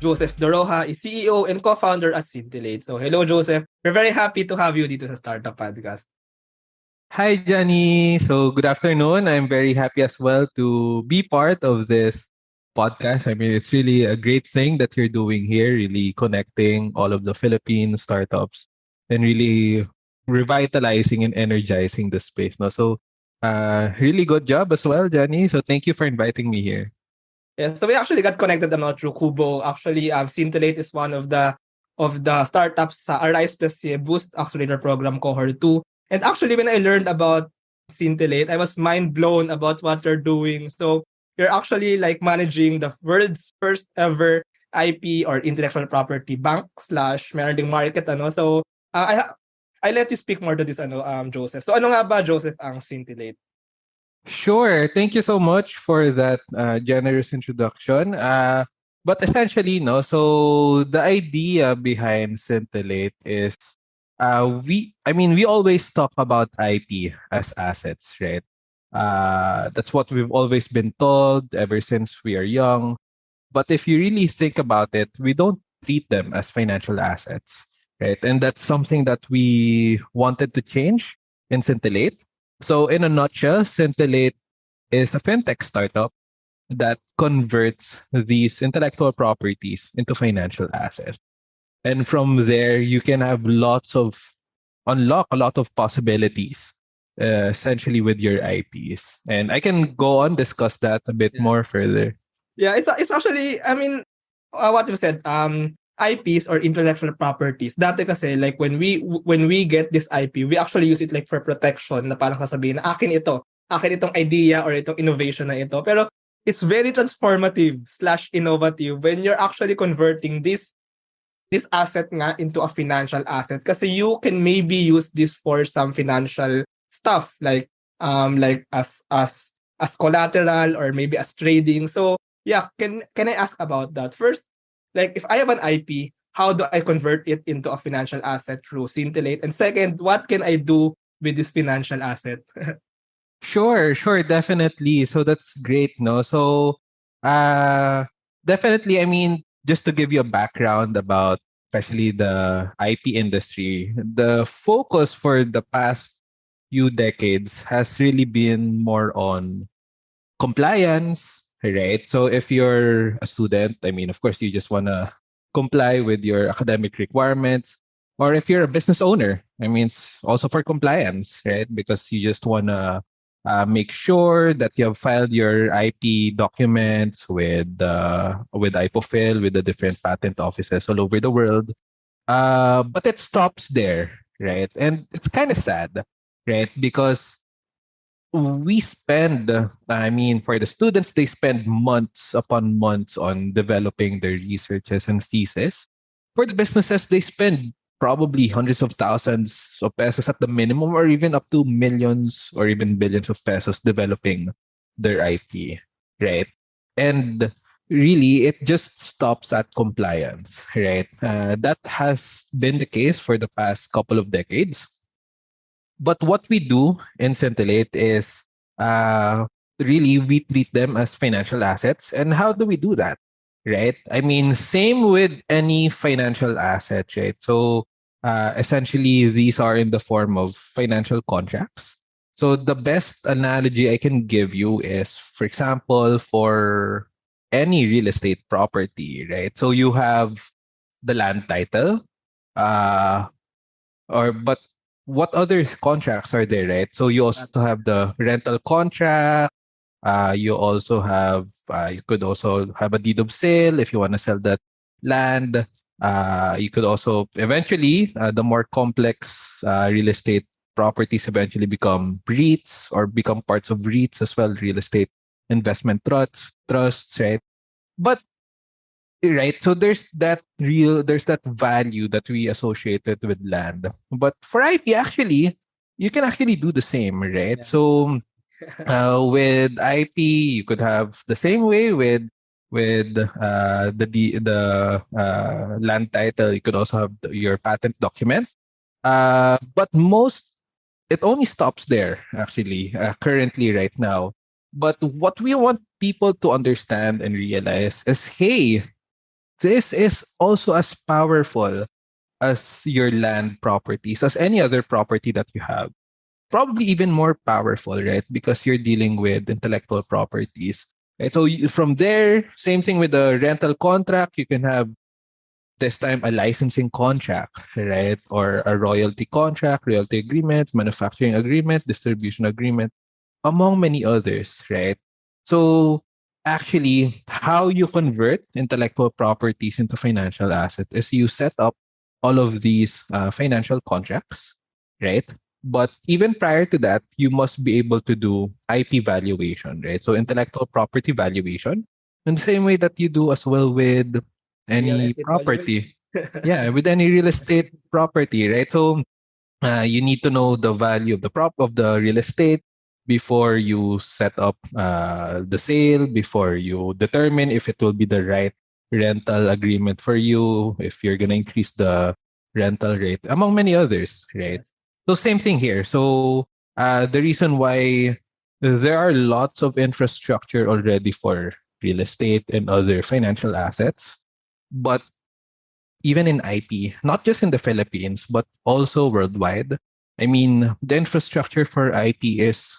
Joseph Doroja is CEO and co-founder at Synthillate. So hello Joseph, we're very happy to have you dito sa Startup Podcast. Hi, Johnny. So, good afternoon. I'm very happy as well to be part of this podcast. I mean, it's really a great thing that you're doing here, really connecting all of the Philippine startups and really revitalizing and energizing the space. No? So, really good job as well, Johnny. So, thank you for inviting me here. Yeah, so we actually got connected through Kubo. Actually, Synthillate is one of the startups sa Arise Plus Boost Accelerator Program Cohort 2. And actually, when I learned about Synthillate, I was mind blown about what you're doing. So you're actually like managing the world's first ever IP or intellectual property bank slash emerging market. So I let you speak more to this Joseph. So ano nga ba Joseph ang Synthillate? Sure. Thank you so much for that generous introduction. But essentially, no. So the idea behind Scintillate is, we always talk about IP as assets, right? That's what we've always been told ever since we are young. But if you really think about it, we don't treat them as financial assets, right? And that's something that we wanted to change in Scintillate. So, in a nutshell, Scintillate is a fintech startup that converts these intellectual properties into financial assets. And from there, you can have unlock a lot of possibilities, essentially with your IPs. And I can go on discuss that a bit more further. Yeah, it's actually, I mean, what you said, IPs or intellectual properties. Dati kasi like when we get this IP, we actually use it like for protection na parang sasabihin na akin itong idea or itong innovation na ito. Pero it's very transformative slash innovative when you're actually converting this asset nga into a financial asset kasi you can maybe use this for some financial stuff like as collateral or maybe as trading. So yeah, can I ask about that? First, like if I have an IP, how do I convert it into a financial asset through Synthillate? And second, what can I do with this financial asset? Sure, definitely. So that's great, no? So, uh, definitely, I mean, just to give you a background about especially the IP industry, the focus for the past few decades has really been more on compliance, right? So if you're a student, I mean, of course, you just want to comply with your academic requirements. Or if you're a business owner, I mean, it's also for compliance, right? Because you just want to make sure that you have filed your IP documents with IPOFIL, with the different patent offices all over the world. But it stops there, right? And it's kind of sad, right? Because we spend, I mean, for the students, they spend months upon months on developing their researches and thesis. For the businesses, they spend probably hundreds of thousands of pesos at the minimum, or even up to millions or even billions of pesos developing their IP, right? And really, it just stops at compliance, right? That has been the case for the past couple of decades. But what we do in Scintillate is really we treat them as financial assets. And how do we do that? Right? I mean, same with any financial asset, right? So essentially, these are in the form of financial contracts. So the best analogy I can give you is, for example, for any real estate property, right? So you have the land title, uh, or but what other contracts are there, right? So you also have the rental contract. You also have you could also have a deed of sale if you want to sell that land. You could also eventually the more complex real estate properties eventually become REITs or become parts of REITs as well, real estate investment trusts, right? But right. So there's that value that we associated with land. But for IP, actually, you can actually do the same, right? Yeah. So with IP, you could have the same way with the land title. You could also have your patent documents. But most it only stops there actually currently right now. But what we want people to understand and realize is, hey, this is also as powerful as your land properties, as any other property that you have. Probably even more powerful, right? Because you're dealing with intellectual properties. Right? So from there, same thing with the rental contract, you can have this time a licensing contract, right? Or a royalty contract, royalty agreements, manufacturing agreements, distribution agreement, among many others, right? So actually, how you convert intellectual properties into financial assets is you set up all of these financial contracts, right? But even prior to that, you must be able to do IP valuation, right? So intellectual property valuation, in the same way that you do as well with Real any estate valuation. property. Yeah, with any real estate property, right? So you need to know the value of the prop of the real estate before you set up the sale, before you determine if it will be the right rental agreement for you, if you're going to increase the rental rate, among many others, right? Yes. So same thing here. So the reason why there are lots of infrastructure already for real estate and other financial assets, but even in IP, not just in the Philippines, but also worldwide. I mean, the infrastructure for IP is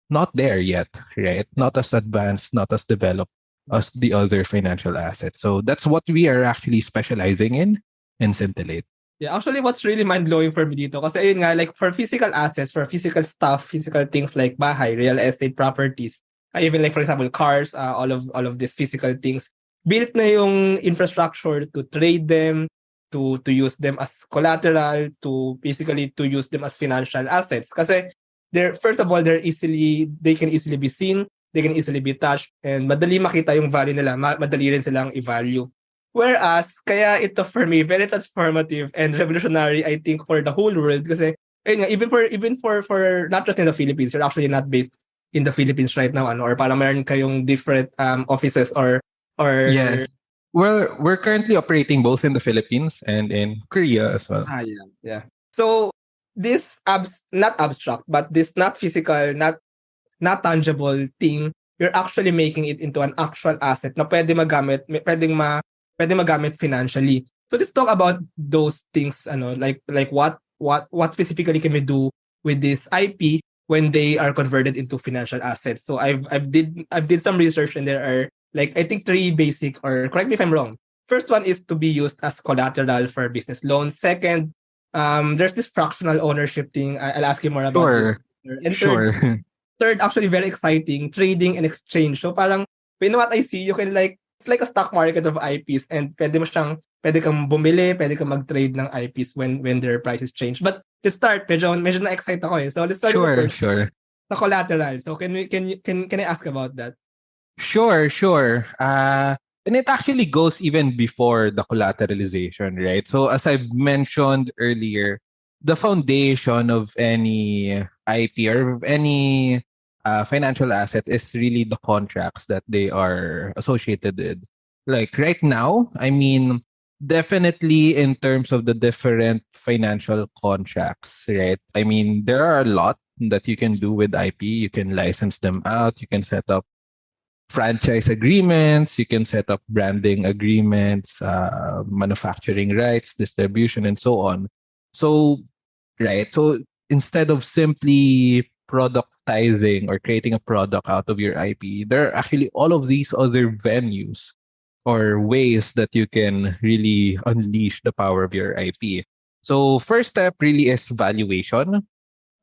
not there yet, right? Yeah. Not as advanced, not as developed as the other financial assets. So that's what we are actually specializing in Scintillate. Yeah, actually, what's really mind-blowing for me dito, kasi ayun nga, like, for physical assets, for physical stuff, physical things like bahay, real estate properties, even like, for example, cars, all of these physical things, built na yung infrastructure to trade them, to use them as collateral, to basically to use them as financial assets. Kasi they're, first of all, they can easily be seen, they can easily be touched, and madali makita yung value nila, madali rin silang i-value. Whereas, kaya ito for me, very transformative and revolutionary, I think, for the whole world. Kasi, ayun nga, even for not just in the Philippines, you're actually not based in the Philippines right now, ano, or parang meron kayong different offices Yeah. or Well, we're currently operating both in the Philippines and in Korea as well. yeah. Yeah. So, this not abstract, but this not physical, not tangible thing, you're actually making it into an actual asset na pwede magamit financially. So let's talk about those things, ano, like what specifically can we do with this IP when they are converted into financial assets. So I've did some research, and there are, like, I think, three basic, or correct me if I'm wrong. First one is to be used as collateral for business loans. Second, there's this fractional ownership thing. I'll ask you more about this. Sure. And Sure. third, actually very exciting, trading and exchange. So parang, you know what I see, you can, like, it's like a stock market of IPs, and pwede kang bumili, pwede kang mag-trade ng IPs when their prices change. But let's start, medyo na-excite ako eh. So let's start with the Sure. first, Sure. the collateral. So can I ask about that? Sure, sure. And it actually goes even before the collateralization, right? So as I've mentioned earlier, the foundation of any IP or of any financial asset is really the contracts that they are associated with. Like right now, I mean, definitely in terms of the different financial contracts, right? I mean, there are a lot that you can do with IP. You can license them out. You can set up franchise agreements, you can set up branding agreements, manufacturing rights, distribution, and so on. So, right. So instead of simply productizing or creating a product out of your IP, there are actually all of these other venues or ways that you can really unleash the power of your IP. So first step really is valuation.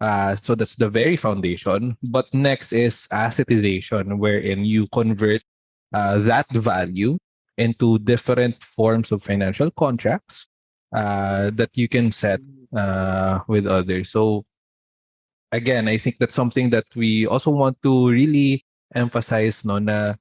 So that's the very foundation. But next is assetization, wherein you convert that value into different forms of financial contracts that you can set with others. So again, I think that's something that we also want to really emphasize, no, na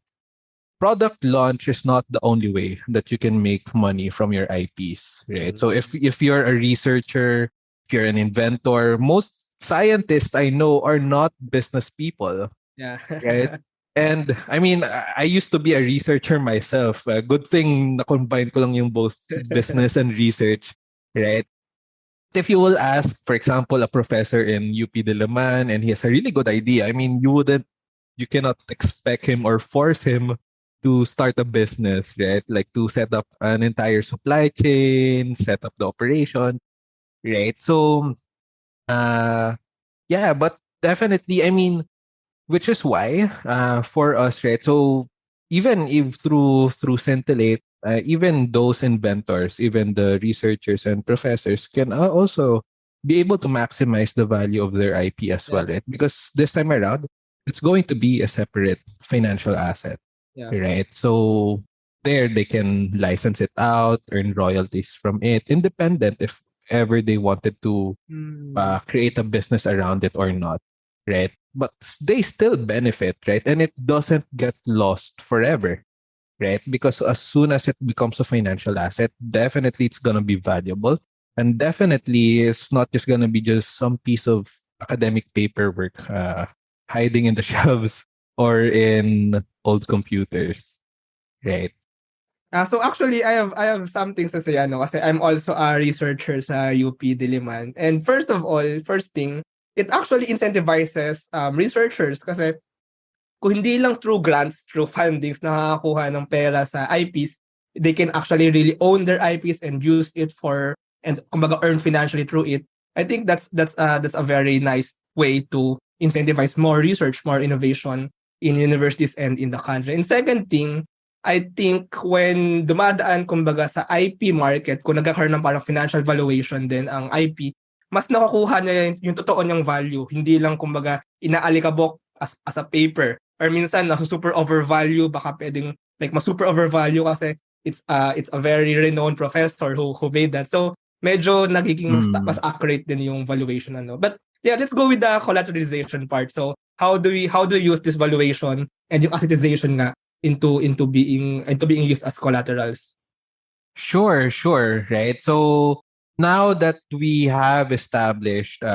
product launch is not the only way that you can make money from your IPs, right? So if you're a researcher, if you're an inventor, most scientists I know are not business people, Yeah. right? And I mean, I used to be a researcher myself. Good thing na combine ko lang yung both business and research, right? If you will ask, for example, a professor in UP Diliman and he has a really good idea, I mean, you cannot expect him or force him to start a business, right? Like to set up an entire supply chain, set up the operation, right? So, uh, yeah, but definitely, I mean, which is why, for us, right? So even if through Scintillate, even those inventors, even the researchers and professors can also be able to maximize the value of their IP as well, Yeah. right? Because this time around, it's going to be a separate financial asset, Yeah. right? So there they can license it out, earn royalties from it, independent if ever they wanted to Mm. create a business around it or not, right? But they still benefit, right? And it doesn't get lost forever, right? Because as soon as it becomes a financial asset, definitely it's gonna be valuable, and definitely it's not just gonna be just some piece of academic paperwork hiding in the shelves or in old computers, right? So actually, I have some things to say ano kasi I'm also a researcher sa UP Diliman. And first of all, first thing, it actually incentivizes researchers kasi kung hindi lang through grants, through fundings nakakakuha ng pera sa IPs, they can actually really own their IPs and use it for and kumbaga earn financially through it. I think that's a very nice way to incentivize more research, more innovation in universities and in the country. And second thing, I think when dumadaan kumbaga sa IP market, kung nagkakaroon ng parang financial valuation din ang IP, mas nakukuha niya yung totoo niyang value. Hindi lang kumbaga inaalikabok as a paper or minsan super overvalue baka pwedeng like super overvalue kasi it's a very renowned professor who made that, so medyo nagiging mas Mm. accurate din yung valuation ano. But yeah, let's go with the collateralization part. So how do we use this valuation and yung assetization nga into being used as collaterals? Sure, sure, right? So now that we have established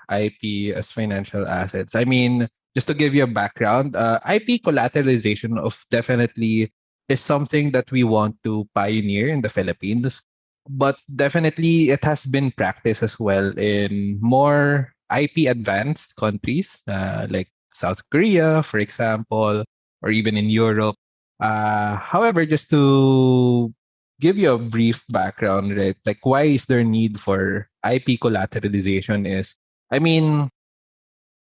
IP as financial assets, I mean, just to give you a background, IP collateralization of definitely is something that we want to pioneer in the Philippines, but definitely it has been practiced as well in more IP advanced countries, like South Korea, for example, or even in Europe. However, just to give you a brief background, right? Like, why is there need for IP collateralization? Is, I mean,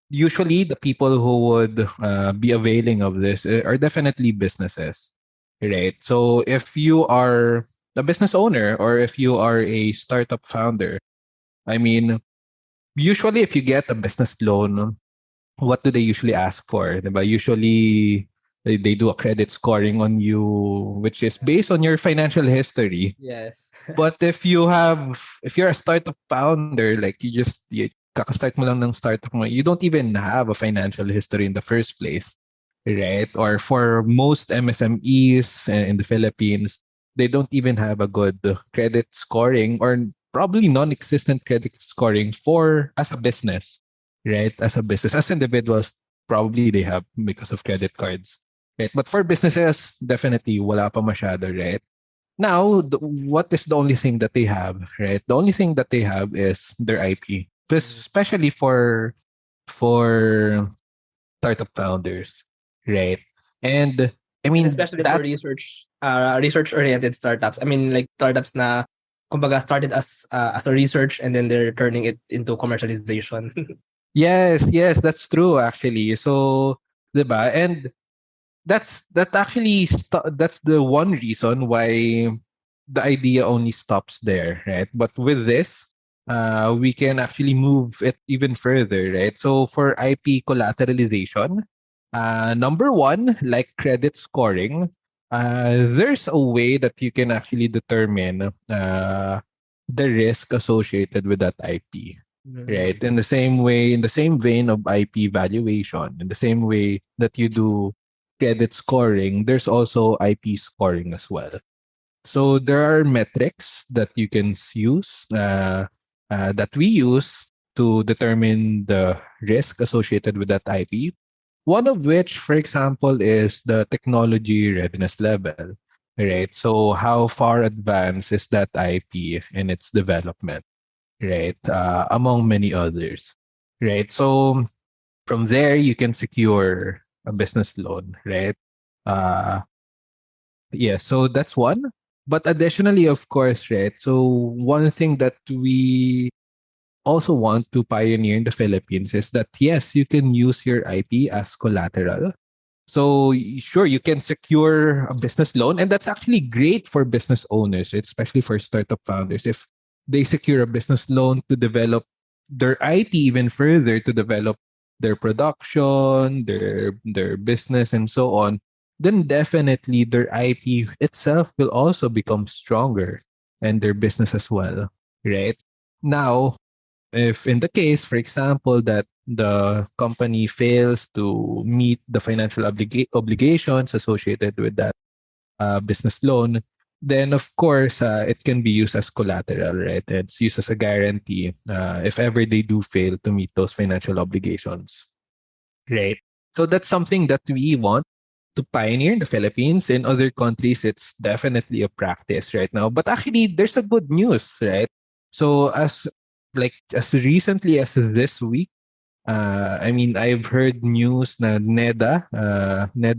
usually the people who would be availing of this are definitely businesses, right? So if you are a business owner or if you are a startup founder, I mean, usually if you get a business loan, what do they usually ask for? Diba? Usually they do a credit scoring on you, which is based on your financial history. Yes. But if you're a startup founder, like you kakastart mo lang ng startup mo, you don't even have a financial history in the first place, right? Or for most MSMEs in the Philippines, they don't even have a good credit scoring or probably non-existent credit scoring for as a business, right? As a business, as individuals, probably they have because of credit cards, right? But for businesses, definitely wala pa masyado, right? Now, what is the only thing that they have, right? The only thing that they have is their IP, Mm. especially for startup founders, right? And I And mean especially for that research oriented startups. I mean like startups na kumbaga started as a research and then they're turning it into commercialization. yes, yes, that's true actually. So, 'di ba? And that's the one reason why the idea only stops there, right? But with this, we can actually move it even further, right? So for IP collateralization, number one, like credit scoring, there's a way that you can actually determine the risk associated with that IP. Mm. Right. In the same way, in the same vein of IP valuation, in the same way that you do credit scoring, there's also IP scoring as well. So there are metrics that you can use, that we use to determine the risk associated with that IP. One of which, for example, is the technology readiness level, right? So how far advanced is that IP in its development, right? Among many others, right? So from there, you can secure a business loan, right? Uh, Yeah, so that's one. But additionally, of course, right? So one thing that we also want to pioneer in the Philippines is that yes, you can use your IP as collateral. So sure, you can secure a business loan, and that's actually great for business owners, especially for startup founders. If they secure a business loan to develop their IP even further, to develop their production, their business, and so on, then definitely their IP itself will also become stronger, and their business as well, right? Now, if in the case, for example, that the company fails to meet the financial obligations associated with that business loan, then of course it can be used as collateral, right? It's used as a guarantee if ever they do fail to meet those financial obligations, right? So that's something that we want to pioneer in the Philippines. In other countries, it's definitely a practice right now. But actually, there's a good news, right? So as recently as this week, I mean, I've heard news na NEDA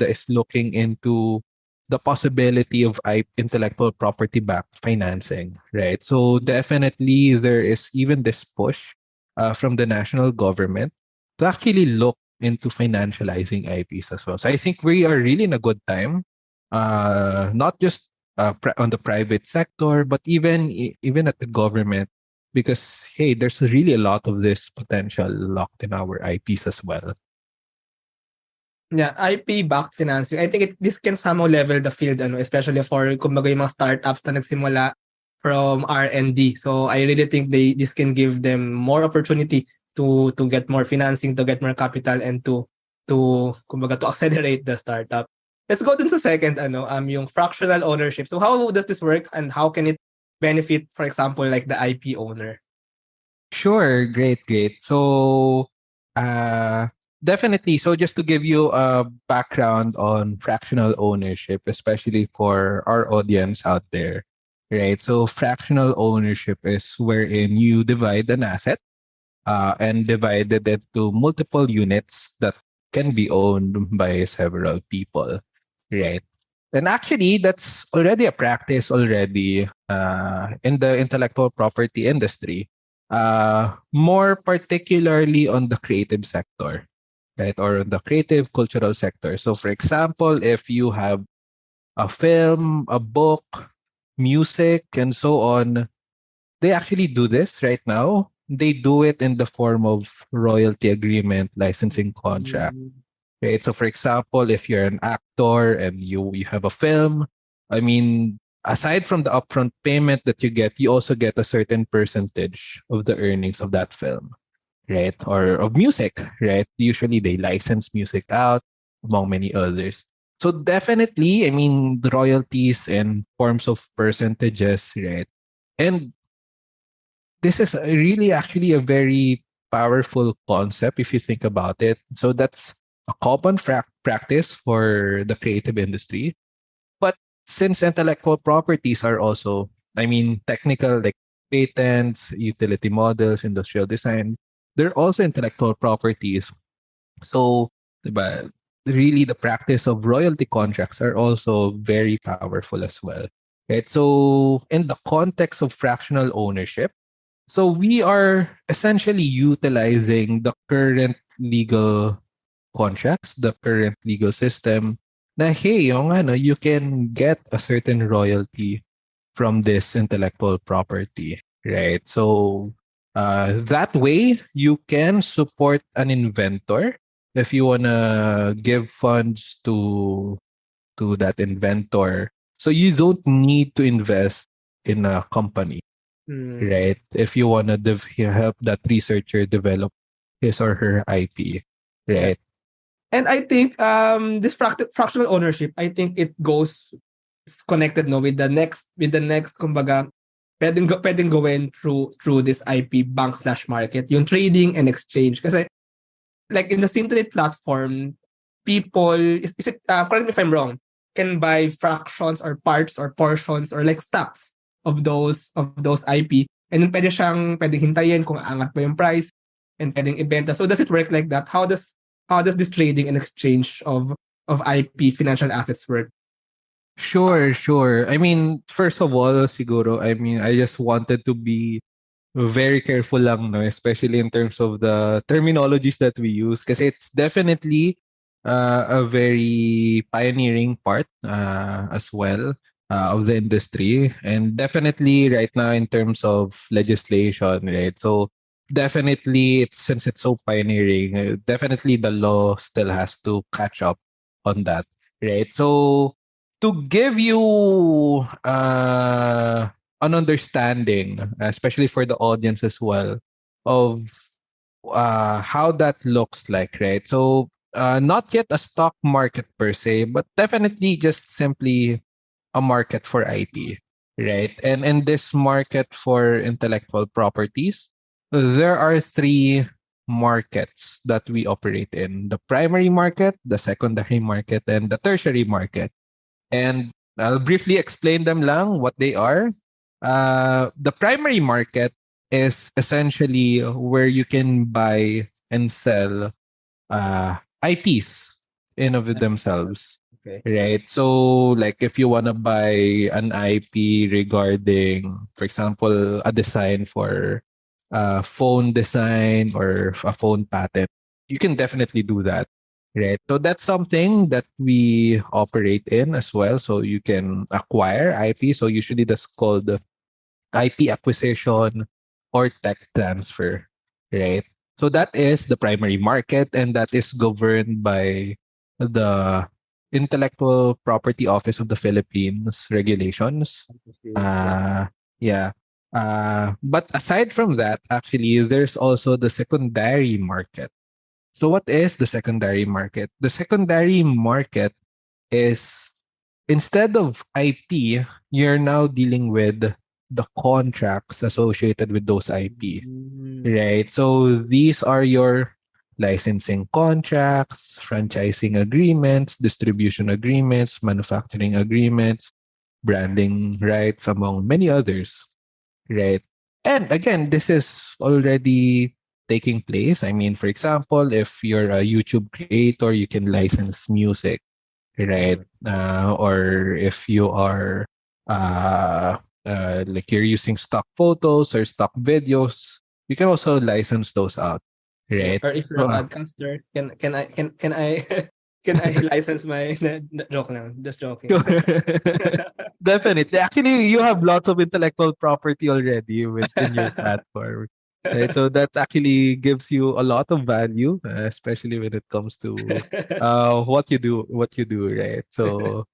is looking into the possibility of intellectual property backed financing, right? So definitely there is even this push from the national government to actually look into financializing IPs as well. So I think we are really in a good time, not just on the private sector, but even at the government, because hey, there's really a lot of this potential locked in our IPs as well. Yeah, IP-backed financing. I think this can somehow level the field, especially for kumbaga yung mga startups na nagsimula from R&D. So I really think this can give them more opportunity to get more financing, to get more capital, and to kumbaga to accelerate the startup. Let's go dun sa second yung fractional ownership. So how does this work, and how can it benefit, for example, like the IP owner? Sure, great. So, uh, definitely. So, just to give you a background on fractional ownership, especially for our audience out there, right? So, fractional ownership is wherein you divide an asset and divided it into multiple units that can be owned by several people, right? And actually, that's already a practice already in the intellectual property industry, more particularly on the creative sector, right? Or the creative cultural sector. So, for example, if you have a film, a book, music, and so on, they actually do this right now. They do it in the form of royalty agreement, licensing contract. Right? So, for example, if you're an actor and you have a film, I mean, aside from the upfront payment that you get, you also get a certain percentage of the earnings of that film, right? Or of music, right? Usually they license music out, among many others. So definitely, I mean, the royalties and forms of percentages, right? And this is really actually a very powerful concept if you think about it. So that's a common practice for the creative industry. But since intellectual properties are also, I mean, technical like patents, utility models, industrial design, they're also intellectual properties. So, diba, really the practice of royalty contracts are also very powerful as well. Right? So, in the context of fractional ownership, so we are essentially utilizing the current legal contracts, the current legal system na hey, yung ano, you can get a certain royalty from this intellectual property, right? So that way you can support an inventor if you wanna give funds to that inventor. So you don't need to invest in a company, Mm. right? If you want to help that researcher develop his or her IP, Yeah. right? And I think this fractional ownership, I think it's connected no with the next kumbaga pwedeng gawin through this IP bank/market, yung trading and exchange. Kasi like in the Synthillate platform, people is it correct me if I'm wrong, can buy fractions or parts or portions or like stocks of those IP, and then pwedeng hintayin kung aangat ba yung price, and pwedeng ibenta. So does it work like that? How does this trading and exchange of IP financial assets work? Sure, sure. I mean, first of all, siguro, I mean, I just wanted to be very careful lang, no? Especially in terms of the terminologies that we use. Because it's definitely a very pioneering part as well of the industry. And definitely right now in terms of legislation, right? So definitely, since it's so pioneering, definitely the law still has to catch up on that, right? So to give you an understanding, especially for the audience as well, of how that looks like, right? So, not yet a stock market per se, but definitely just simply a market for IP, right? And in this market for intellectual properties, there are three markets that we operate in: the primary market, the secondary market, and the tertiary market. And I'll briefly explain them lang what they are. The primary market is essentially where you can buy and sell IPs in of Nice. themselves. Okay. Right. So like if you wanna buy an IP regarding, for example, a design for phone design or a phone patent, you can definitely do that. Right. So that's something that we operate in as well. So you can acquire IP. So usually that's called IP acquisition or tech transfer, right? So that is the primary market, and that is governed by the Intellectual Property Office of the Philippines regulations. Yeah. Uh, yeah. But aside from that, actually, there's also the secondary market. So what is the secondary market? The secondary market is, instead of IP, you're now dealing with the contracts associated with those IP, Mm. right? So these are your licensing contracts, franchising agreements, distribution agreements, manufacturing agreements, branding rights, among many others, right? And again, this is already taking place. I mean, for example, if you're a YouTube creator, you can license music, right? Mm. Or if you are uh, like you're using stock photos or stock videos, you can also license those out, Yeah. right? Or if you're a So, podcaster, can I can I license my joke now? Just joking. definitely. Actually, you have lots of intellectual property already within your platform. Right? So that actually gives you a lot of value, especially when it comes to what you do, right? So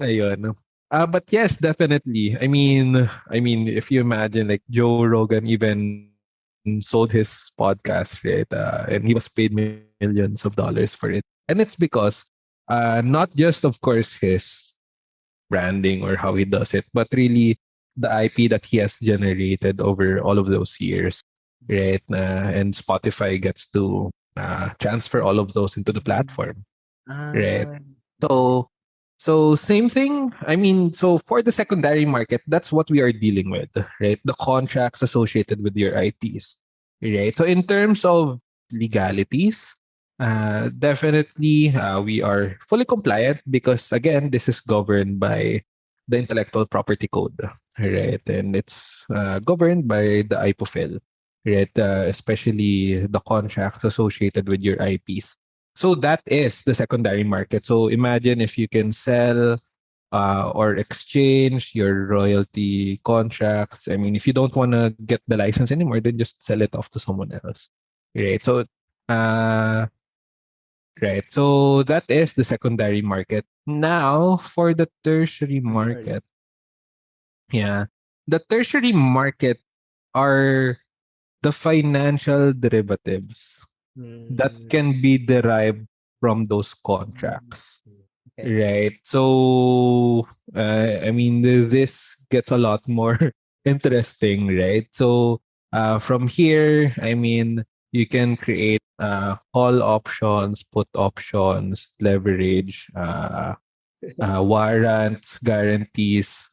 ayun. But yes, definitely. I mean, if you imagine like Joe Rogan even sold his podcast, right? And he was paid millions of dollars for it. And it's because not just of course his branding or how he does it, but really the IP that he has generated over all of those years, right? And Spotify gets to transfer all of those into the platform, right? Ah, okay. So, so same thing. I mean, so for the secondary market, that's what we are dealing with, right? The contracts associated with your IPs, right? So in terms of legalities, definitely we are fully compliant because again, this is governed by the Intellectual Property Code, right? And it's governed by the IPOFIL, right? Especially the contracts associated with your IPs. So that is the secondary market. So imagine if you can sell or exchange your royalty contracts. I mean, if you don't want to get the license anymore, then just sell it off to someone else. Right. So, uh, right. So that is the secondary market. Now, for the tertiary Tertiary. market, yeah, the tertiary market are the financial derivatives that Mm. can be derived from those Mm. contracts. Okay. Right. So, I mean, this gets a lot more interesting, right? So, from here, I mean, you can create call options, put options, leverage, warrants, guarantees,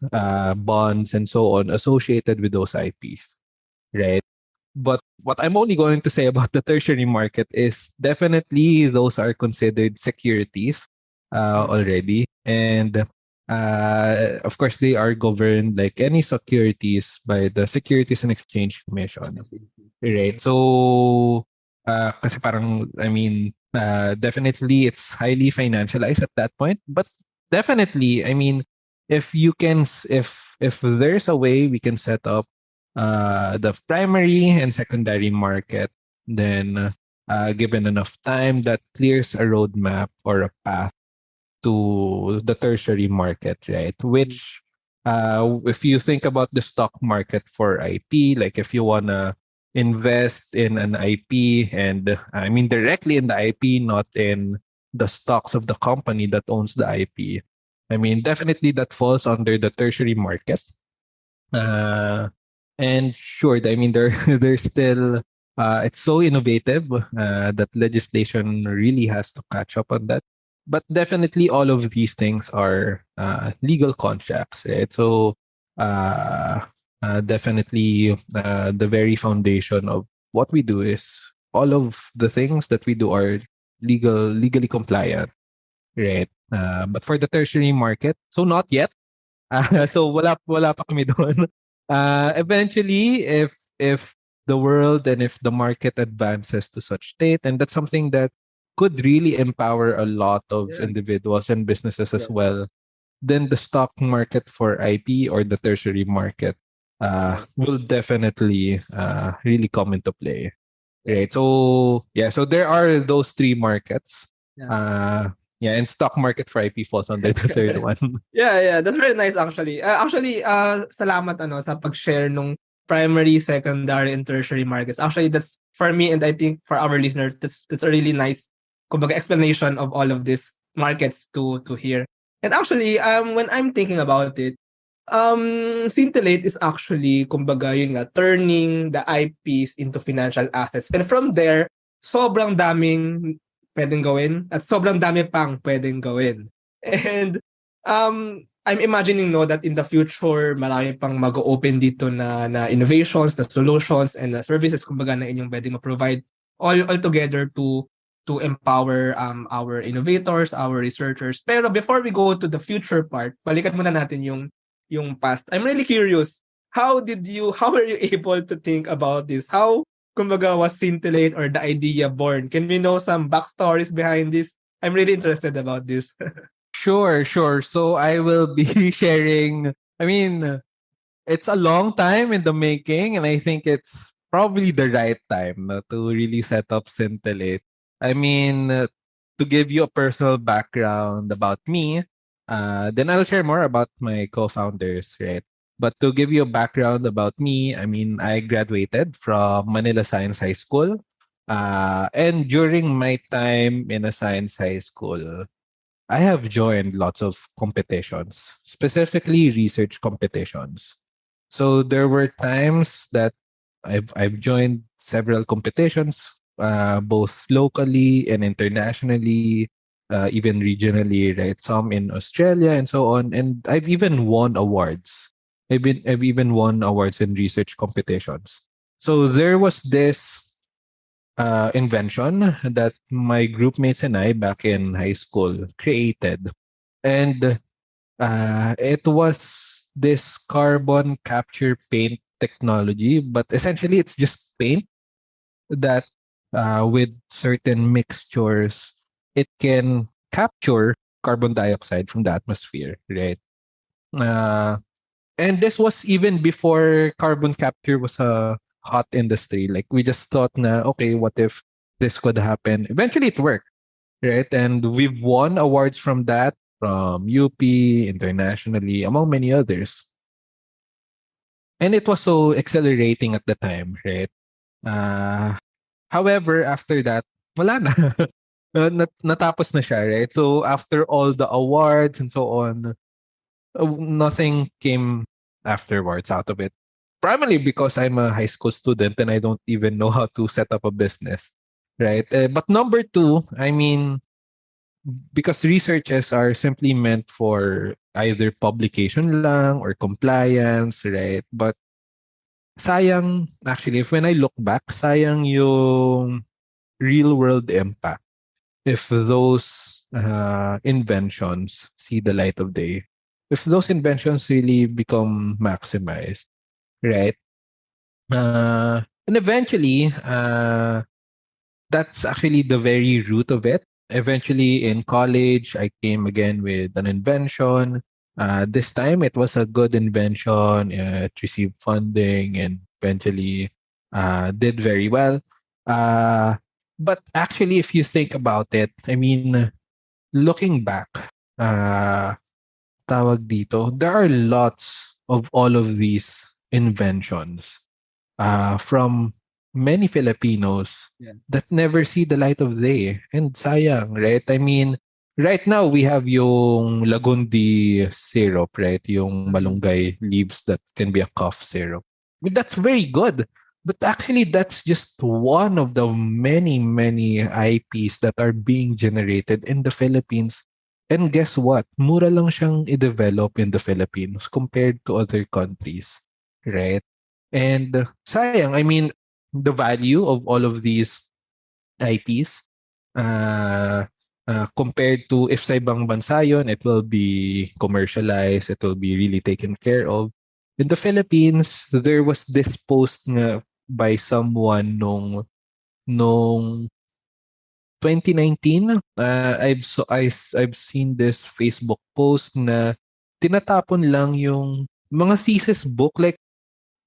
bonds, and so on associated with those IPs, right? But what I'm only going to say about the tertiary market is definitely those are considered securities Mm. already. And Of course, they are governed like any securities by the Securities and Exchange Commission. Right. So, kasi parang, I mean, definitely it's highly financialized at that point. But definitely, I mean, if you can, if there's a way we can set up the primary and secondary market, then given enough time, that clears a roadmap or a path to the tertiary market, right? Which, if you think about the stock market for IP, like if you wanna invest in an IP, and I mean directly in the IP, not in the stocks of the company that owns the IP. I mean, definitely that falls under the tertiary market. Uh, and sure, I mean, there's still it's so innovative that legislation really has to catch up on that. But definitely, all of these things are legal contracts, right? So, uh, definitely, the very foundation of what we do is all of the things that we do are legally compliant, right? But for the tertiary market, so not yet. So wala pa kami doon. Eventually, if the world and if the market advances to such state, and that's something that could really empower a lot of Yes. individuals and businesses as Yeah. well, then the stock market for IP or the tertiary market Yes. will definitely really come into play. Yeah. Right. So yeah, so there are those three markets. Yeah. Uh yeah, and stock market for IP falls under the third one. Yeah, yeah, that's very nice actually. Salamat sa pag-share nung primary, secondary, and tertiary markets. Actually, that's for me and I think for our listeners, that's a really nice kumbaga explanation of all of these markets to hear. And actually, when I'm thinking about it, Synthillate is actually kumbaga yun nga turning the IPs into financial assets. And from there, sobrang daming pwedeng gawin at sobrang dami pang pwedeng gawin. And I'm imagining that in the future marami pang mag-open dito na innovations, na solutions and na services kumbaga na inyong pwedeng ma-provide all together to empower our innovators, our researchers. Pero before we go to the future part, balikan muna natin yung past. I'm really curious. How were you able to think about this? How kumbaga was Scintillate or the idea born? Can we know some backstories behind this? I'm really interested about this. Sure, sure. So I will be sharing. I mean, it's a long time in the making, and I think it's probably the right time to really set up Scintillate. I mean, to give you a personal background about me, then I'll share more about my co-founders, right? But to give you a background about me, I mean, I graduated from Manila Science High School. And during my time in a science high school, I have joined lots of competitions, specifically research competitions. So there were times that I've joined several competitions, both locally and internationally, even regionally, right? Some in Australia and so on. And I've even won awards. I've even won awards in research competitions. So there was this invention that my group mates and I back in high school created. And it was this carbon capture paint technology, but essentially it's just paint that with certain mixtures, it can capture carbon dioxide from the atmosphere, right? Uh, and this was even before carbon capture was a hot industry. Like we just thought na, okay, what if this could happen? Eventually it worked, right? And we've won awards from that, from UP, internationally, among many others. And it was so exhilarating at the time, right? Uh, However, after that, wala na. Natapos na siya, right? So after all the awards and so on, nothing came afterwards out of it. Primarily because I'm a high school student and I don't even know how to set up a business, right? But number two, I mean, because researches are simply meant for either publication lang or compliance, right? But sayang, actually, if when I look back, sayang yung real world impact if those inventions see the light of day. if those inventions really become maximized, right? And eventually, that's actually the very root of it. Eventually, in college, I came again with an invention. This time, it was a good invention. It received funding and eventually did very well. Uh, but actually, if you think about it, I mean, looking back, uh, tawag dito, there are lots of all of these inventions from many Filipinos Yes. that never see the light of day. And sayang, right? I mean, right now we have yung Lagundi syrup, right? Yung Mhm. malunggay leaves that can be a cough syrup. I mean, that's very good. But actually, that's just one of the many, many IPs that are being generated in the Philippines. And guess what? Mura lang siyang i-develop in the Philippines compared to other countries, right? And sayang, I mean, the value of all of these IPs compared to if sa ibang bansa yun, it will be commercialized, it will be really taken care of. In the Philippines, there was this post nga by someone nung 2019. I've seen this Facebook post na tinatapon lang yung mga thesis book, like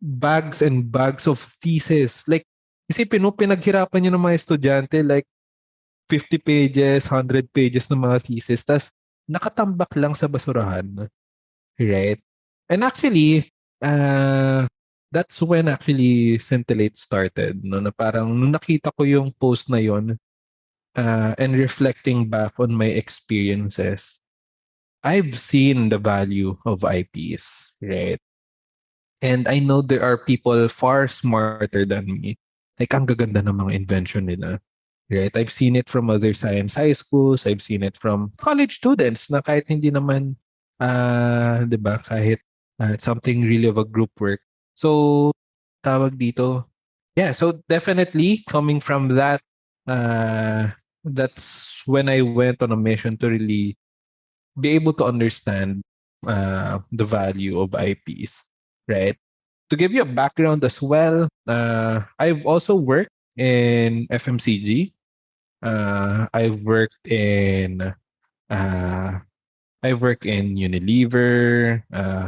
bags and bags of thesis. Like, isipin mo, pinaghirapan yun ng mga estudyante, like 50 pages, 100 pages ng mga thesis, tas nakatambak lang sa basurahan. Right? And actually, uh, that's when actually Synthillate started. No? Na parang nung nakita ko yung post na yon and reflecting back on my experiences, I've seen the value of IPs, right? And I know there are people far smarter than me. Like, ang gaganda ng mga invention nila. Right? I've seen it from other science high schools. I've seen it from college students na kahit hindi naman, di ba, kahit something really of a group work. So, tawag dito. Yeah, so definitely coming from that, that's when I went on a mission to really be able to understand the value of IPs, right? To give you a background as well, I've also worked in FMCG. I've worked in uh, I work in Unilever,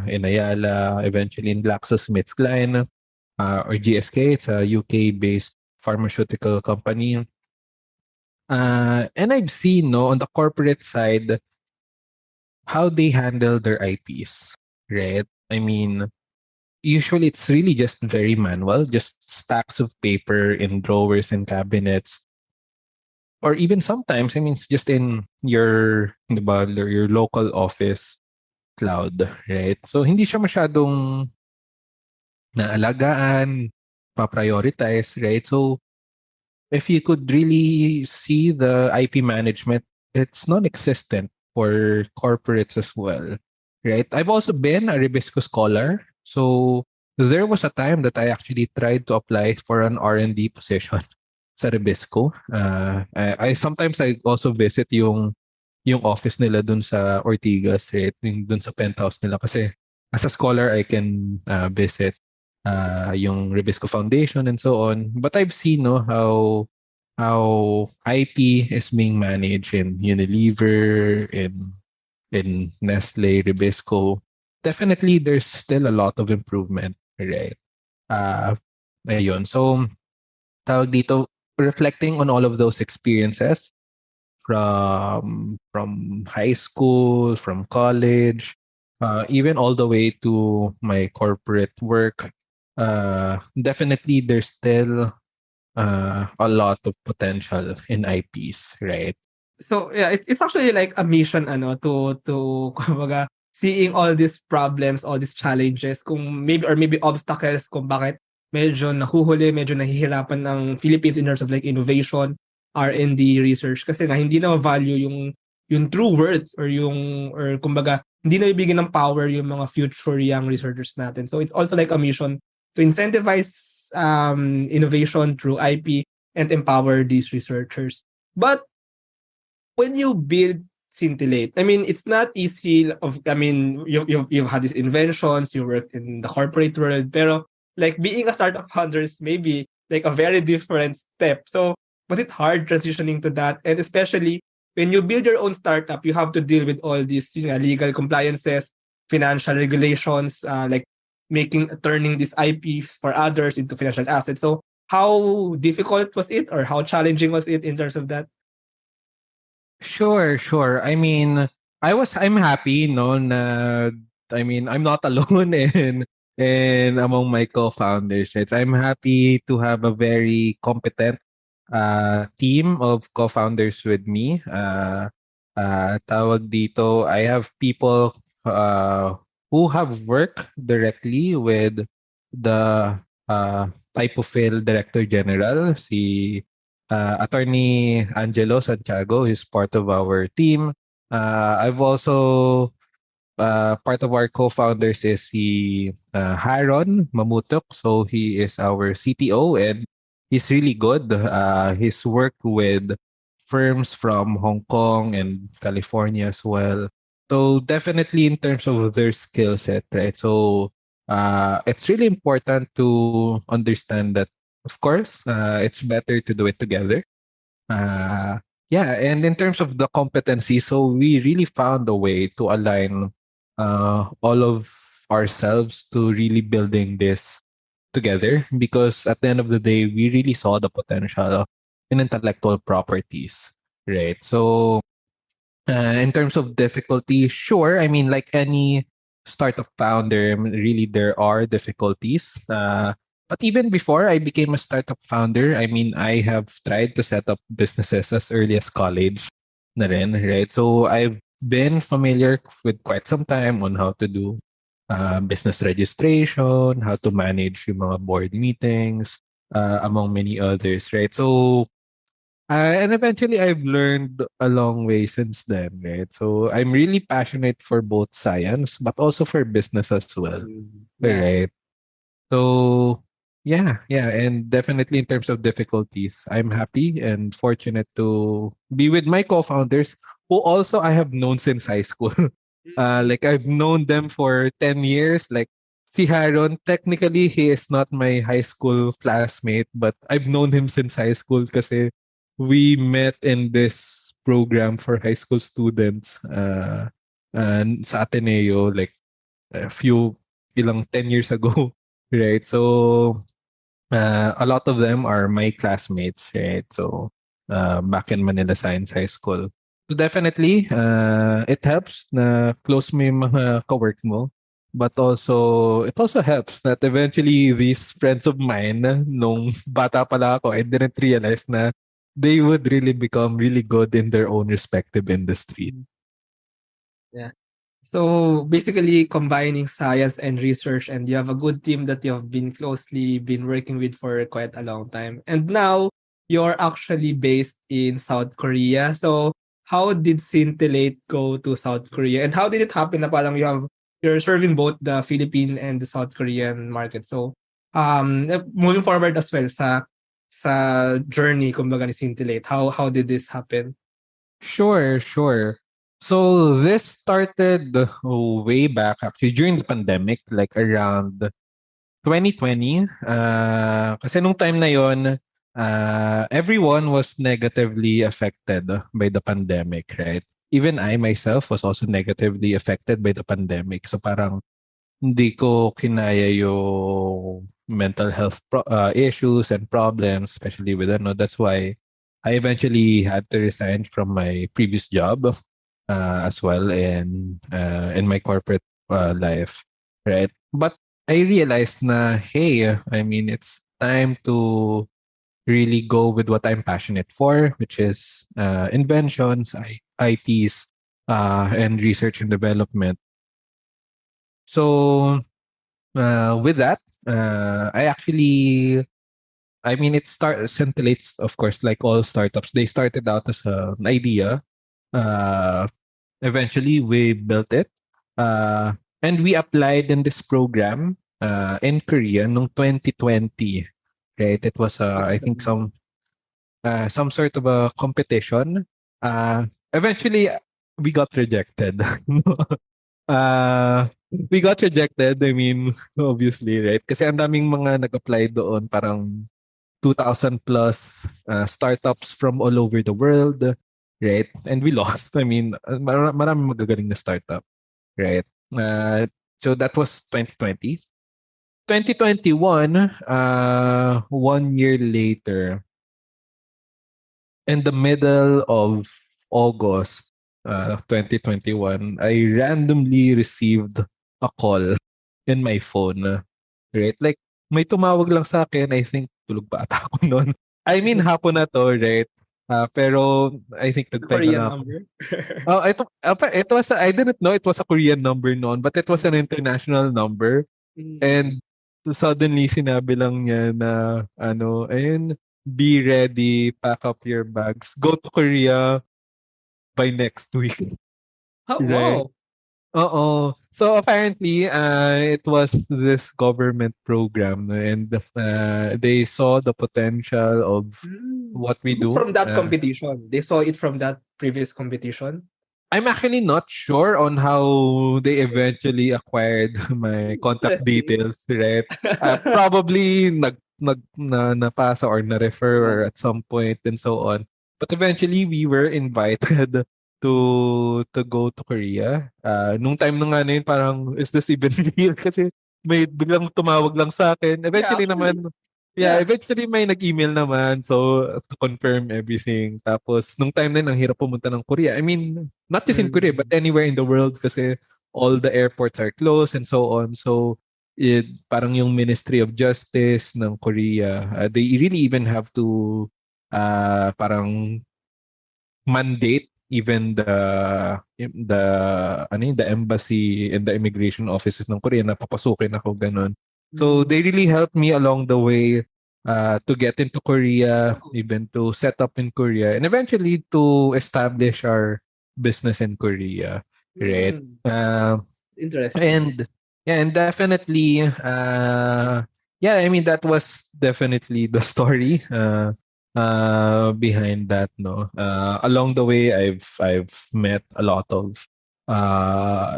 in Ayala, eventually in GlaxoSmithKline, or GSK. It's a UK-based pharmaceutical company. And I've seen, no, on the corporate side, how they handle their IPs, right? I mean, usually it's really just very manual, just stacks of paper in drawers and cabinets. Or even sometimes, I mean, it's just in your, diba, your local office cloud, right? So, hindi siya masyadong naalagaan, pa-prioritize, right? So, if you could really see the IP management, it's non-existent for corporates as well, right? I've also been a Ribisco scholar. So, there was a time that I actually tried to apply for an R&D position sa Ribisco. I sometimes I also visit yung office nila dun sa Ortigas, right? Yung dun sa penthouse nila kasi as a scholar I can visit yung Ribisco Foundation and so on. But I've seen, no, how IP is being managed in Unilever, in Nestle, Ribisco. Definitely there's still a lot of improvement, right? Uh ayun. So tawag dito, reflecting on all of those experiences from high school, from college, even all the way to my corporate work. Definitely, there's still a lot of potential in IPs, right? So yeah, it's actually like a mission to kumbaga seeing all these problems, all these challenges, kung maybe obstacles kung bakit medyo nahuhuli, medyo nahihirapan ng Philippines in terms of like innovation, R&D research kasi nga hindi na value yung true worth or kumbaga hindi na ibigay ng power yung mga future young researchers natin. So it's also like a mission to incentivize innovation through IP and empower these researchers. But when you build Synthillate? I mean, it's not easy. You've had these inventions, you work in the corporate world, pero like being a startup founder is maybe like a very different step. So was it hard transitioning to that? And especially when you build your own startup, you have to deal with all these legal compliances, financial regulations, like turning these IPs for others into financial assets. So how difficult was it, or how challenging was it in terms of that? Sure, sure. I mean, I'm happy, no, na, I mean, I'm not alone in among my co-founders. Right? I'm happy to have a very competent team of co-founders with me. Tawag dito, I have people who have worked directly with the uh, Typofil Director General, si Attorney Angelo Santiago is part of our team. I've also part of our co-founders is si Haron Mamutok. So he is our CTO and he's really good. He's worked with firms from Hong Kong and California as well. So definitely in terms of their skill set, right? So it's really important to understand that, of course, it's better to do it together. Uh, yeah, and in terms of the competency, so we really found a way to align all of ourselves to really building this together because at the end of the day, we really saw the potential in intellectual properties, right? So in terms of difficulty, sure. I mean, like any startup founder, I mean, really there are difficulties. But even before I became a startup founder, I mean, I have tried to set up businesses as early as college na rin, right? So I've been familiar with quite some time on how to do business registration, how to manage yung mga board meetings, among many others, right? So and eventually, I've learned a long way since then, right? So I'm really passionate for both science, but also for business as well, Yeah. right? So yeah, and definitely in terms of difficulties, I'm happy and fortunate to be with my co-founders, who also I have known since high school. Like I've known them for 10 years. Like si Haron, technically he is not my high school classmate, but I've known him since high school kasi we met in this program for high school students and sa Ateneo like a few ilang 10 years ago. Right. So a lot of them are my classmates, right? So back in Manila Science High School. So definitely, it helps na close mo yung mga kawork mo. But also, it also helps that eventually these friends of mine, nung bata pala ako, I didn't realize na they would really become really good in their own respective industry. Yeah. So basically combining science and research, and you have a good team that you have been working with for quite a long time. And now you're actually based in South Korea. So how did Scintillate go to South Korea? And how did it happen na parang you're serving both the Philippine and the South Korean market? So moving forward as well sa journey kumbaga ni Scintillate, how did this happen? Sure, sure. So this started way back actually during the pandemic, like around 2020. Kasi nung time na yon, everyone was negatively affected by the pandemic, right? Even I myself was also negatively affected by the pandemic. So parang hindi ko kinaya yung mental health issues and problems, especially with ano. That's why I eventually had to resign from my previous job as well in my corporate life, right? But I realized na, hey, I mean, it's time to really go with what I'm passionate for, which is inventions, ITs, and research and development. So with that, I actually, I mean, scintillates, of course, like all startups. They started out as an idea. Uh, Eventually, we built it. Uh, and we applied in this program in Korea noong 2020. Right? It was, I think, some sort of a competition. Eventually, we got rejected. uh, we got rejected, I mean, obviously, right? Kasi ang daming mga nag-apply doon, parang 2,000 plus startups from all over the world, right? And we lost. I mean, maraming magagaling na startup, right? Uh, so that was 2020. 2021, 1 year later, in the middle of August 2021, I randomly received a call in my phone. Right? Like, may tumawag lang sa akin. I think tulog pa ata ako noon. I mean, hapon na to, right? Pero I think The nagpahinga Korean lang ako. number. Oh, it was, I didn't know it was a Korean number noon, but it was an international number. Mm. And suddenly, sinabi lang niya na, ayun, be ready, pack up your bags, go to Korea by next week. Oh, Right? wow. Oo. So apparently, it was this government program, and they saw the potential of Mm. what we Even do. from that competition. They saw it from that previous competition. I'm actually not sure on how they eventually acquired my contact Interesting. details, right? Probably napasa or na-refer or Yeah. at some point and so on. But eventually we were invited to go to Korea. Nung time na nga na yun, parang, is this even real? Kasi may biglang tumawag lang sa akin. Yeah, Eventually naman, actually. yeah, Yeah. eventually may nag-email naman. So, to confirm everything. Tapos, nung time na yun, ang hirap pumunta ng Korea. I mean, not just in Korea, but Mm. anywhere in the world kasi all the airports are closed and so on. So, parang yung Ministry of Justice ng Korea, they really even have to parang mandate even the the embassy and the immigration offices ng Korea na papasukin ako ganun. So Mm. they really helped me along the way to get into Korea, Oh. even to set up in Korea, and eventually to establish our business in Korea, right? Mm. Interesting. And yeah, and definitely, yeah, I mean that was definitely the story behind that. No, along the way, I've met a lot of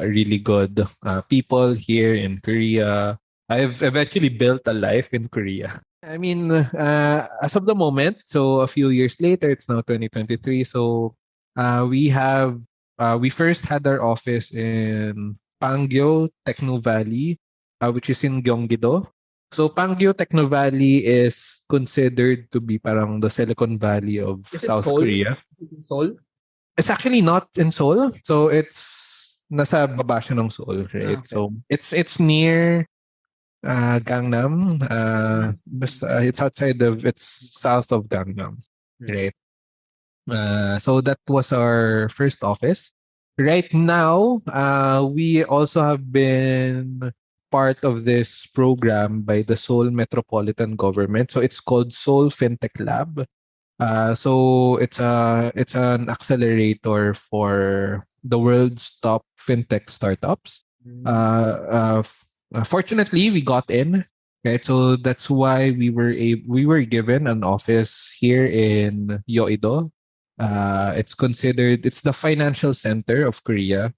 really good people here in Korea. I've eventually built a life in Korea. I mean, as of the moment, so a few years later, it's now 2023. So we first had our office in Pangyo Techno Valley, which is in Gyeonggi-do. So Pangyo Techno Valley is considered to be parang the Silicon Valley of Is it South Seoul? Korea. Is it Seoul? It's actually not in Seoul. So it's nasa baba siya ng Seoul, right? Ah, okay. So it's near Gangnam. Mm. It's outside of, it's south of Gangnam, Mm. right? So that was our first office. Right now, we also have been part of this program by the Seoul Metropolitan Government. So it's called Seoul FinTech Lab. So it's an accelerator for the world's top fintech startups. Mm. Fortunately, we got in. Right, so that's why we were given an office here in Yoido. It's the financial center of Korea.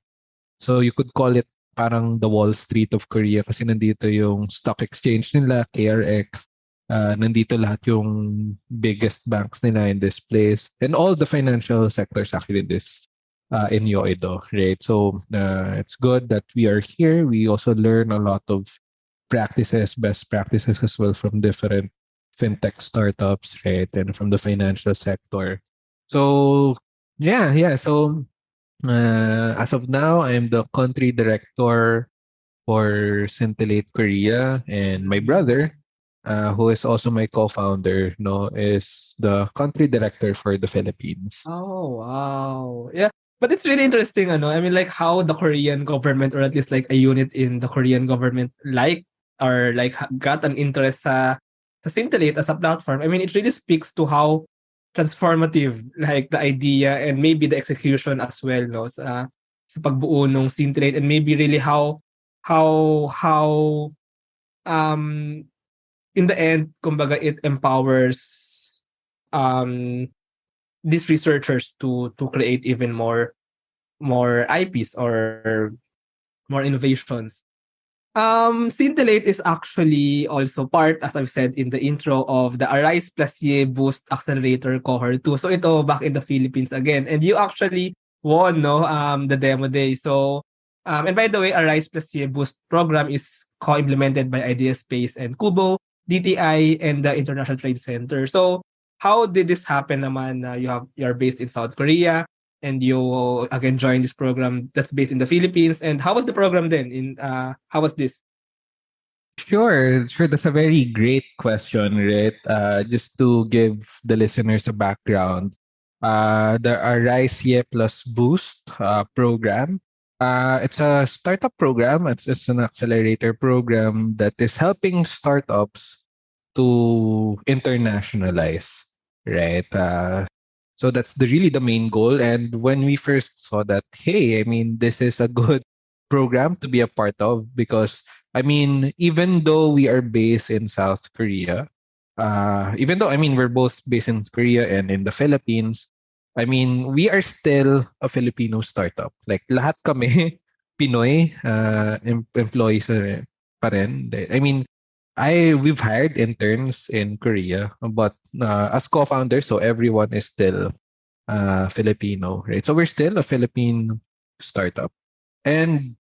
So you could call it parang the Wall Street of Korea kasi nandito yung stock exchange nila, KRX. Nandito lahat yung biggest banks nila in this place. And all the financial sectors actually in Yoido, right? So it's good that we are here. We also learn a lot of best practices as well from different fintech startups, right? And from the financial sector. So yeah. So as of now, I'm the country director for Synthillate Korea, and my Mm. brother, who is also my co-founder, no, is the country director for the Philippines. Oh, wow. Yeah. But it's really interesting, ano? I mean, like how the Korean government, or at least like a unit in the Korean government, got an interest sa Scintillate as a platform. I mean, it really speaks to how transformative like the idea and maybe the execution as well, no, sa pagbuo ng Scintillate, and maybe really how um in the end, kumbaga, it empowers um these researchers to create even more more IPs or more innovations. Synthillate is actually also part, as I've said in the intro, of the Arise plus Ye Boost Accelerator Cohort 2. So ito, back in the Philippines again. And you actually won, no, the demo day. So, and by the way, Arise plus Ye Boost program is co-implemented by IdeaSpace and Kubo, DTI, and the International Trade Center. So, how did this happen naman? You're based in South Korea and you again joined this program that's based in the Philippines. And how was the program then? How was this? Sure, sure. That's a very great question, right? Just to give the listeners a background, the Arise Ye Plus Boost program. It's a startup program. It's an accelerator program that is helping startups to internationalize, right? So that's really the main goal. And when we first saw that, hey, I mean, this is a good program to be a part of because I mean, even though we are based in South Korea, even though I mean we're both based in Korea and in the Philippines, I mean we are still a Filipino startup. Like lahat kami Pinoy employees pa rin. I mean, we've hired interns in Korea, but as co-founders, so everyone is still Filipino, right? So we're still a Philippine startup, and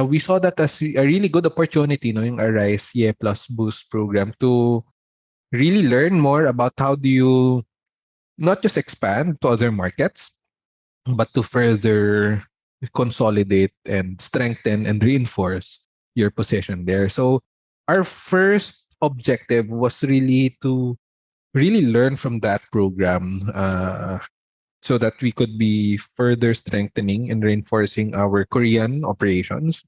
we saw that as a really good opportunity, no, yung Arise Ye Plus Boost program to really learn more about how do you not just expand to other markets, but to further consolidate and strengthen and reinforce your position there. So our first objective was really to really learn from that program so that we could be further strengthening and reinforcing our Korean operations.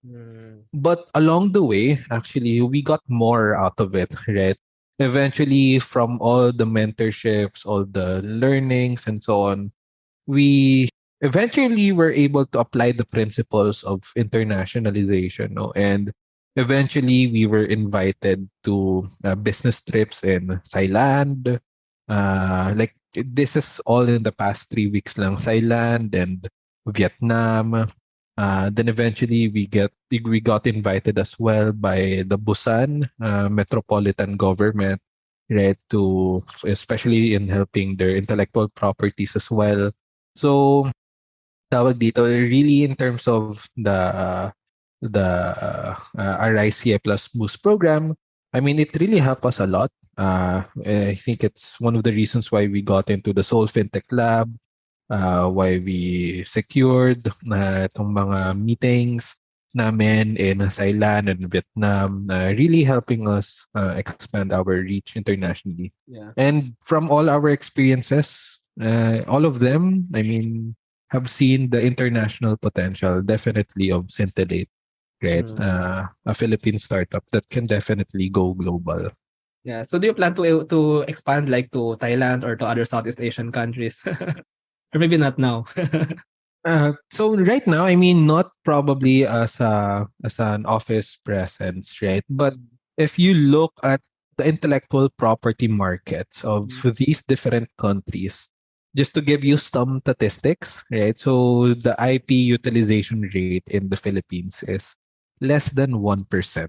Mm. But along the way, actually, we got more out of it, right? Eventually, from all the mentorships, all the learnings, and so on, we eventually were able to apply the principles of internationalization, no? And eventually, we were invited to business trips in Thailand. Like, this is all in the past 3 weeks lang. Thailand and Vietnam. Then eventually we got invited as well by the Busan metropolitan government, right, to especially in helping their intellectual properties as well. So tawag dito really in terms of the RICA plus boost program, I mean it really helped us a lot. I think it's one of the reasons why we got into the Soul FinTech Lab, why we secured itong mga meetings namin in Thailand and Vietnam, really helping us expand our reach internationally. Yeah. And from all our experiences, all of them, I mean, have seen the international potential definitely of Synthillate, right? Mm. A Philippine startup that can definitely go global. Yeah. So do you plan to expand like to Thailand or to other Southeast Asian countries? Or maybe not now. So right now, I mean, not probably as an office presence, right? But if you look at the intellectual property markets of Mm. these different countries, just to give you some statistics, right? So the IP utilization rate in the Philippines is less than 1%.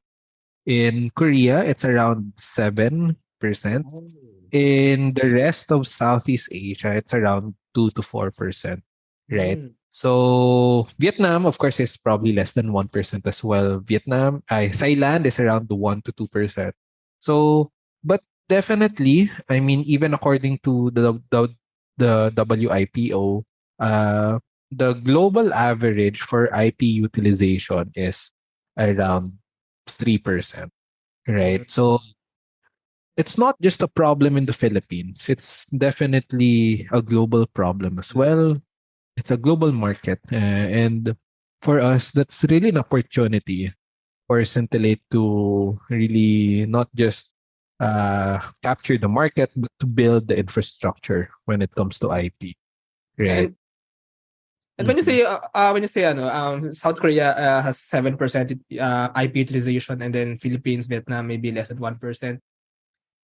In Korea, it's around 7%. Oh. In the rest of Southeast Asia, it's around 2 to 4%, right? Mm. So Vietnam, of course, is probably less than 1% as well. Thailand is around 1 to 2%. So, but definitely, I mean, even according to the WIPO, the global average for IP utilization is around 3%, right? Mm. So it's not just a problem in the Philippines. It's definitely a global problem as Mm. well. It's a global market. And for us, that's really an opportunity for Scintillate to really not just capture the market, but to build the infrastructure when it comes to IP, Yeah, right? and Mhm. when you say ano, South Korea has 7% IP utilization, and then Philippines, Vietnam maybe less than 1%.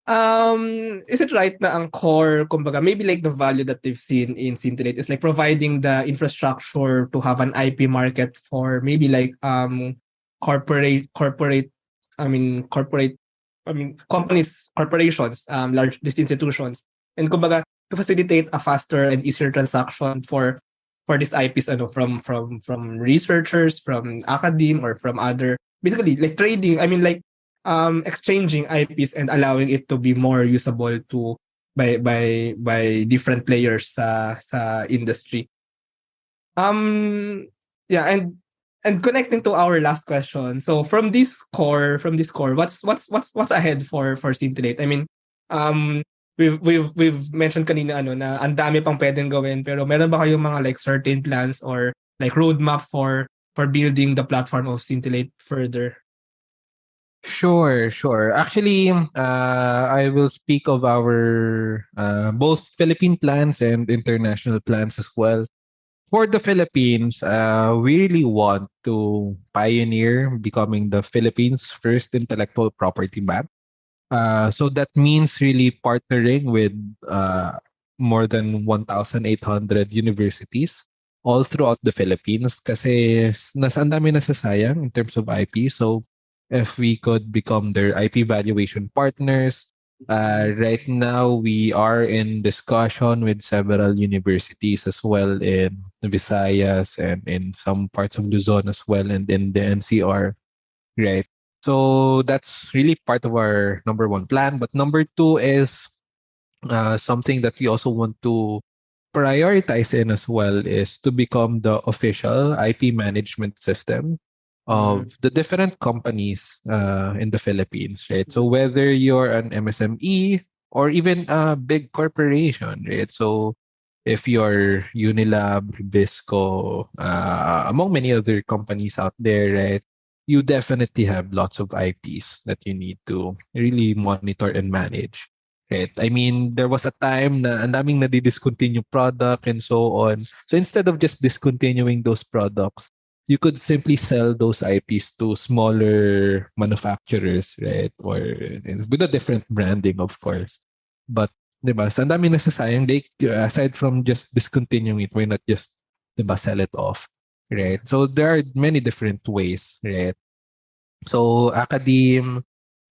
Is it right na ang core, kumbaga, maybe like the value that they've seen in Synthillate is like providing the infrastructure to have an IP market for maybe like corporate corporate companies, corporations, large these institutions. And kumbaga to facilitate a faster and easier transaction for these IPs from researchers, from academe or from other, basically like trading, exchanging IPs and allowing it to be more usable to by different players sa industry. Yeah, and connecting to our last question. So from this core, what's ahead for Scintillate? I mean, um we've mentioned kanina na ang dami pang pwedeng gawin, pero meron ba kayong mga like certain plans or like roadmap for building the platform of Scintillate further? Sure, sure. Actually, I will speak of our both Philippine plans and international plans as well. For the Philippines, we really want to pioneer becoming the Philippines' first intellectual property bank. So that means really partnering with more than 1,800 universities all throughout the Philippines kasi ang dami nasasayang in terms of IP. So if we could become their IP valuation partners, right now we are in discussion with several universities as well in Visayas and in some parts of Luzon as well and in the NCR, right? So that's really part of our number one plan. But number two is something that we also want to prioritize in as well is to become the official IP management system of Mm. the different companies in the Philippines, right? So whether you're an MSME or even a big corporation, right? So if you're Unilab, Bisco, among many other companies out there, right? You definitely have lots of IPs that you need to really monitor and manage. Right. I mean, there was a time na ang daming nadi-discontinue product and so on. So instead of just discontinuing those products, you could simply sell those IPs to smaller manufacturers, right? Or with a different branding, of course. But, di ba, sa ang daming nasasayang, they, aside from just discontinuing it, why not just, di ba, sell it off, right? So there are many different ways, right? So academe,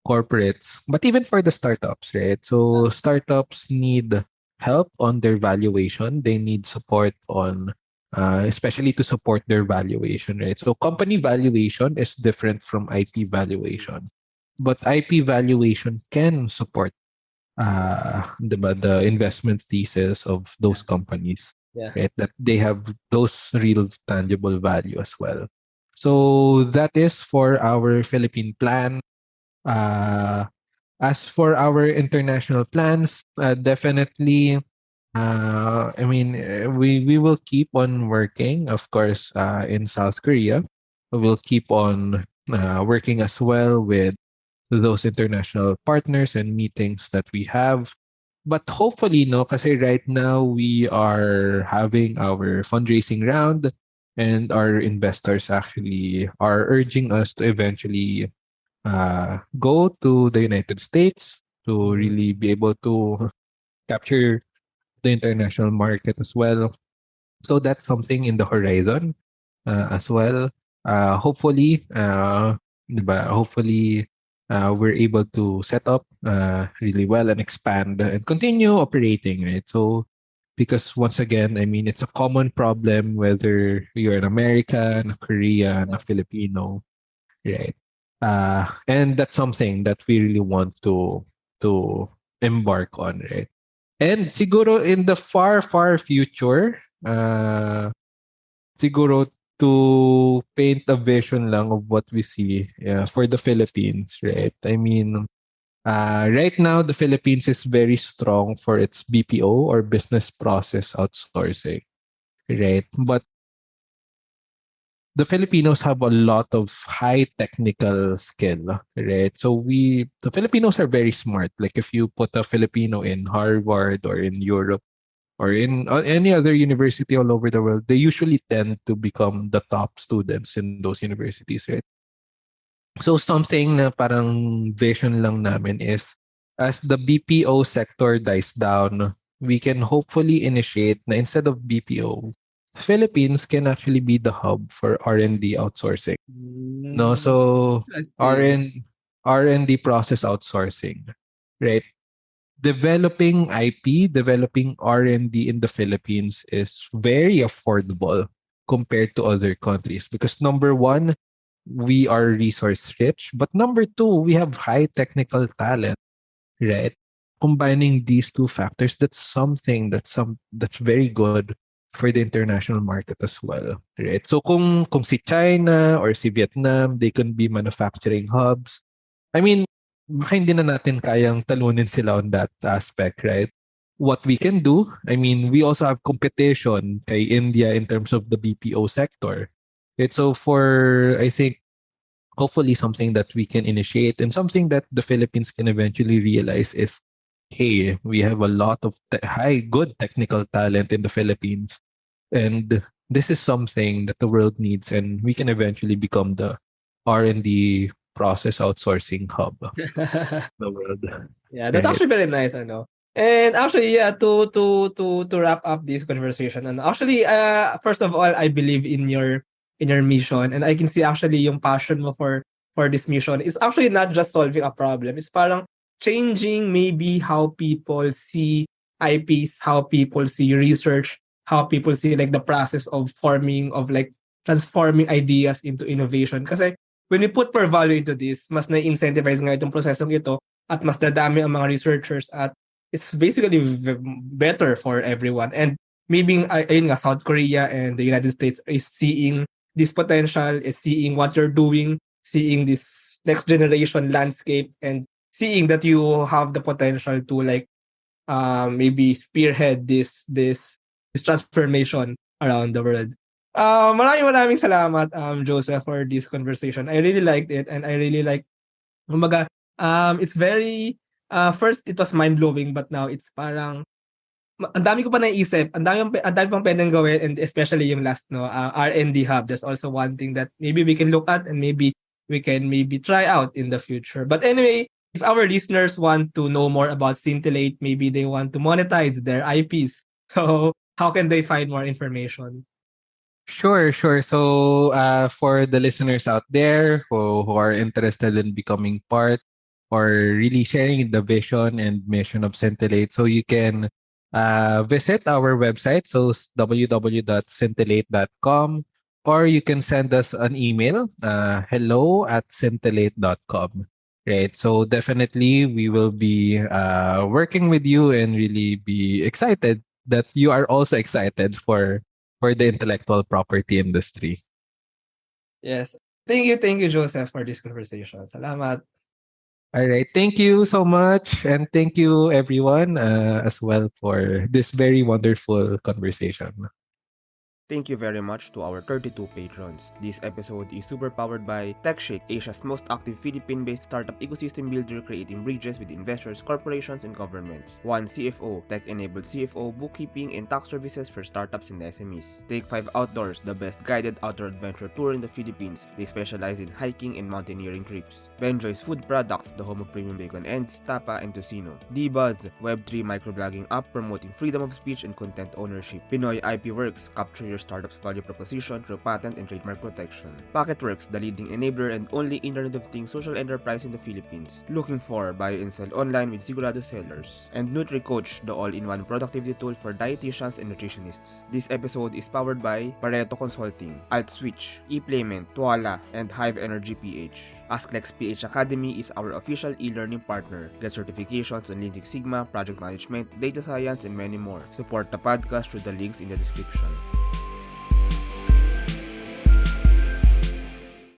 corporates, but even for the startups, right? So startups need help on their valuation. They need support on, especially to support their valuation, right? So company valuation is different from IP valuation, but IP valuation can support, the investment thesis of those companies, Yeah. right? That they have those real tangible value as well. So that is for our Philippine plan. Uh, as for our international plans, definitely, we will keep on working, of course, in South Korea. We will keep on working as well with those international partners and meetings that we have. But hopefully, no, kasi right now we are having our fundraising round and our investors actually are urging us to eventually go to the United States to really be able to capture the international market as well. So that's something in the horizon as well. Hopefully, diba? Hopefully, we're able to set up really well and expand and continue operating, right? So, because once again, I mean, it's a common problem whether you're an American, a Korean, a Filipino, right? And that's something that we really want to embark on, right? And siguro in the far, far future, siguro to paint a vision lang of what we see, yeah, for the Philippines, right? I mean, right now the Philippines is very strong for its BPO or business process outsourcing, right? But the Filipinos have a lot of high technical skill, right? So the Filipinos are very smart. Like if you put a Filipino in Harvard or in Europe or in any other university all over the world, they usually tend to become the top students in those universities, right? So something na parang vision lang namin is as the BPO sector dies down, we can hopefully initiate na instead of BPO, Philippines can actually be the hub for R&D outsourcing. No, Mm, so interesting. RN R&D process outsourcing, right? Developing IP, developing R&D in the Philippines is very affordable compared to other countries because number one, we are resource rich, but number two, we have high technical talent, right? Combining these two factors, that's something that's very good for the international market as well, right? So kung si China or si Vietnam, they can be manufacturing hubs. I mean, baka hindi na natin kayang talunin sila on that aspect, right? What we can do, I mean, we also have competition kay India in terms of the BPO sector. Right? So for, I think, hopefully something that we can initiate and something that the Philippines can eventually realize is, hey, we have a lot of good technical talent in the Philippines, and this is something that the world needs, and we can eventually become the R&D process outsourcing hub of the world. Yeah, that's Right. actually very nice, ano. And actually, yeah, to wrap up this conversation, and actually, first of all, I believe in your mission, and I can see actually yung passion mo for this mission is actually not just solving a problem. It's parang changing maybe how people see IPs, how people see research, how people see like the process of forming of like transforming ideas into innovation. Kasi when we put more value into this, mas na-incentivize nga itong prosesong ito at mas dadami ang mga researchers at it's basically better for everyone. And maybe ayun nga, South Korea and the United States is seeing this potential, is seeing what you're doing, seeing this next generation landscape, and seeing that you have the potential to like maybe spearhead this transformation around the world. Maraming salamat, Joseph, for this conversation. I really liked it, and I really like, kumbaga, it's very, first it was mind-blowing, but now it's parang, ang dami ko pa naisip, ang dami pang pwedeng gawin, and especially yung last, no, R&D hub. That's also one thing that maybe we can look at and maybe we can maybe try out in the future. But anyway, if our listeners want to know more about Synthillate, maybe they want to monetize their IPs. So how can they find more information? Sure, sure. So, for the listeners out there who are interested in becoming part or really sharing the vision and mission of Scintillate, so you can visit our website, so www.scintillate.com, or you can send us an email, hello@scintillate.com. Right. So definitely we will be working with you and really be excited that you are also excited for the intellectual property industry. Yes. Thank you, Joseph, for this conversation. Salamat. All right. Thank you so much. And thank you, everyone, as well, for this very wonderful conversation. Thank you very much to our 32 patrons. This episode is super powered by TechShake, Asia's most active Philippine-based startup ecosystem builder creating bridges with investors, corporations, and governments. 1 CFO, tech-enabled CFO, bookkeeping, and tax services for startups and SMEs. Take 5 Outdoors, the best guided outdoor adventure tour in the Philippines. They specialize in hiking and mountaineering trips. Benjoy's Food Products, the home of premium bacon ends, tapa, and tocino. D-Buzz, Web3 microblogging app promoting freedom of speech and content ownership. Pinoy IP Works, capture your startup's value proposition through patent and trademark protection. Packetworks, the leading enabler and only Internet of Things social enterprise in the Philippines. Looking for buy and sell online with Sigurado sellers. And NutriCoach, the all-in-one productivity tool for dietitians and nutritionists. This episode is powered by Pareto Consulting, AltSwitch, ePlayment, Tuala, and Hive Energy PH. AskLex PH Academy is our official e-learning partner. Get certifications on Lean Six Sigma, project management, data science, and many more. Support the podcast through the links in the description.